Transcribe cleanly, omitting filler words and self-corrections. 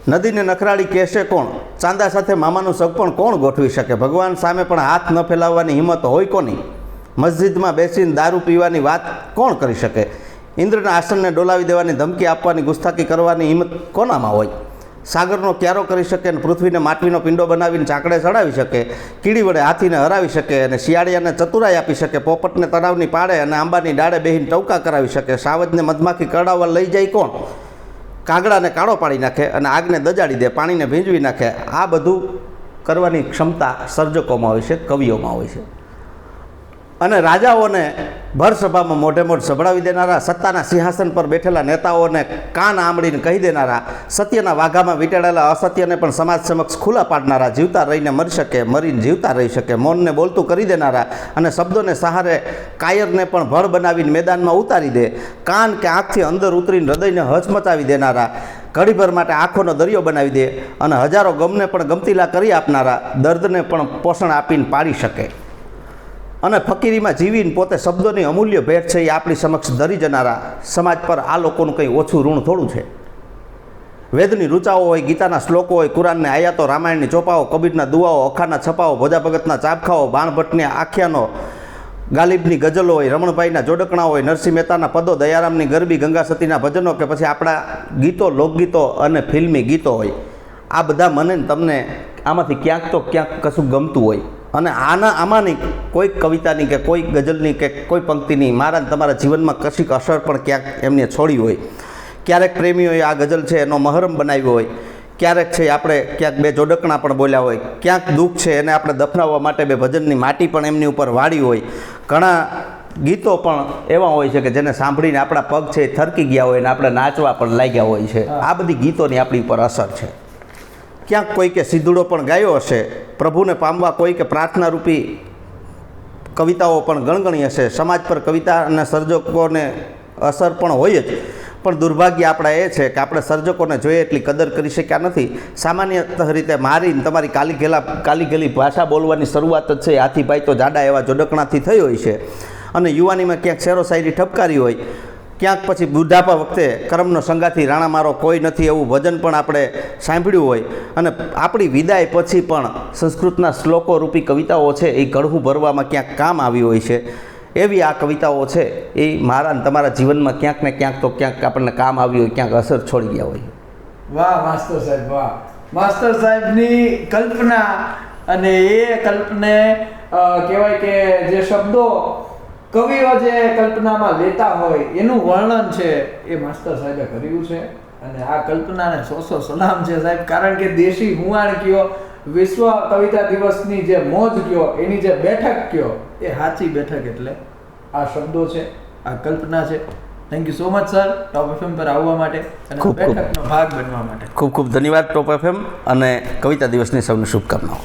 નદીને નખરાળી કહેશે કોણ? ચાંદા સાથે મામાનું સગપણ કોણ ગોઠવી શકે? ભગવાન સામે પણ હાથ ન ફેલાવવાની હિંમત હોય કોની? મસ્જિદમાં બેસીને દારૂ પીવાની વાત કોણ કરી શકે? ઇન્દ્રના આસનને ડોલાવી દેવાની ધમકી આપવાની ગુસ્તાખી કરવાની હિંમત કોનામાં હોય? સાગરનો ક્યારો કરી શકે અને પૃથ્વીને માટીનો પિંડો બનાવીને ચાકડે ચડાવી શકે, કીડી વડે હાથીને હરાવી શકે અને શિયાળિયાને ચતુરાઈ આપી શકે, પોપટને તળાવની પાડે અને આંબાની ડાળે બેહીને ટવકા કરાવી શકે, સાવજને મધમાખી કરડાવવા લઈ જાય કોણ? કાગડાને કાળો પાડી નાખે અને આગને દજાડી દે, પાણીને ભીંજવી નાખે. આ બધું કરવાની ક્ષમતા સર્જકોમાં હોય છે, કવિઓમાં હોય છે. અને રાજાઓને ભર સભામાં મોઢે મોઢ સંભળાવી દેનારા, સત્તાના સિંહાસન પર બેઠેલા નેતાઓને કાન આંબળીને કહી દેનારા, સત્યના વાઘામાં વીંટાળેલા અસત્યને પણ સમાજ સમક્ષ ખુલ્લા પાડનારા, જીવતા રહીને મરી શકે, મરીને જીવતા રહી શકે, મૌનને બોલતું કરી દેનારા અને શબ્દોને સહારે કાયરને પણ ભળ બનાવીને મેદાનમાં ઉતારી દે, કાન કે આંખથી અંદર ઉતરીને હૃદયને હચમચાવી દેનારા, ઘડીભર માટે આંખોનો દરિયો બનાવી દે અને હજારો ગમને પણ ગમતીલા કરી આપનારા, દર્દને પણ પોષણ આપીને પાડી શકે અને ફકીરીમાં જીવીને પોતે શબ્દોની અમૂલ્ય ભેટ છે એ આપણી સમક્ષ ધરી જનારા, સમાજ પર આ લોકોનું કંઈ ઓછું ઋણ થોડું છે. વેદની રૂચાઓ હોય, ગીતાના શ્લોકો હોય, કુરાનની આયાતો, રામાયણની ચોપાઓ, કબીરના દુઆઓ, અખાના છપાઓ, ભોજા ભગતના ચાબખાઓ, બાણભટ્ટની આખ્યાનો, ગાલિબની ગઝલો હોય, રમણભાઈના જોડકણા હોય, નરસિંહ મહેતાના પદો, દયારામની ગરબી, ગંગા સતીના ભજનો કે પછી આપણા ગીતો, લોકગીતો અને ફિલ્મી ગીતો હોય. આ બધા મને તમને આમાંથી ક્યાંક તો ક્યાંક કશું ગમતું હોય અને આમાંની કોઈક કવિતાની કે કોઈક ગઝલની કે કોઈ પંક્તિની મારા તમારા જીવનમાં કશીક અસર પણ ક્યાંક એમને છોડી હોય. ક્યારેક પ્રેમીઓએ આ ગઝલ છે એનો મહરમ બનાવ્યો હોય, ક્યારેક છે આપણે ક્યાંક બે જોડકણા પણ બોલ્યા હોય, ક્યાંક દુઃખ છે એને આપણે દફનાવવા માટે બે ભજનની માટી પણ એમની ઉપર વાળી હોય. ઘણા ગીતો પણ એવા હોય છે કે જેને સાંભળીને આપણા પગ છે એ થરકી ગયા હોય અને આપણે નાચવા પણ લાગ્યા હોય છે. આ બધી ગીતોની આપણી ઉપર અસર છે. ક્યાંક કોઈકે સિંધુડો પણ ગાયો હશે, પ્રભુને પામવા કોઈકે પ્રાર્થનારૂપી કવિતાઓ પણ ગણગણી હશે. સમાજ પર કવિતા અને સર્જકોને અસર પણ હોય જ, પણ દુર્ભાગ્ય આપણા એ છે કે આપણે સર્જકોને જોઈએ એટલી કદર કરી શક્યા નથી. સામાન્યતઃ રીતે મારીને તમારી કાલીગેલી ભાષા બોલવાની શરૂઆત જ છે હાથીભાઈ તો જાડા એવા જોડકણાથી થઈ હોય છે અને યુવાનીમાં ક્યાંક શેરો શાયરી ઠપકારી હોય, ક્યાંક પછી બુઢાપા વખતે કરમનો સંગાથી રાણા મારો કોઈ નથી એવું ભજન પણ આપણે સાંભળ્યું હોય અને આપણી વિદાય પછી પણ સંસ્કૃતના શ્લોકો રૂપી કવિતાઓ છે એ ગળહું ભરવામાં ક્યાંક કામ આવી હોય છે. એવી આ કવિતાઓ છે એ મારા અને તમારા જીવનમાં ક્યાંક ને ક્યાંક તો ક્યાંક આપણને કામ આવી હોય, ક્યાંક અસર છોડી ગયા હોય. વાહ માસ્ટર સાહેબ, વાહ. માસ્ટર સાહેબની કલ્પના અને એ કલ્પને કહેવાય કે જે શબ્દો કવિઓ જે કલ્પનામાં લેતા હોય એનું વર્ણન છે એ માસ્ટર સાહેબે કર્યું છે અને આ કલ્પનાને સો સલામ છે સાહેબ. કારણ કે દેશી હુંવાણ કયો, વિશ્વ કવિતા દિવસની જે મોજ કયો, એની જે બેઠક કયો, એ સાચી બેઠક એટલે આ શબ્દો છે, આ કલ્પના છે. Thank you so much sir top FM પર આવવા માટે અને બેઠકનો ભાગ બનવા માટે. ખૂબ ખૂબ ધન્યવાદ ટોપ એફએમ અને કવિતા દિવસની સૌને શુભકામનાઓ.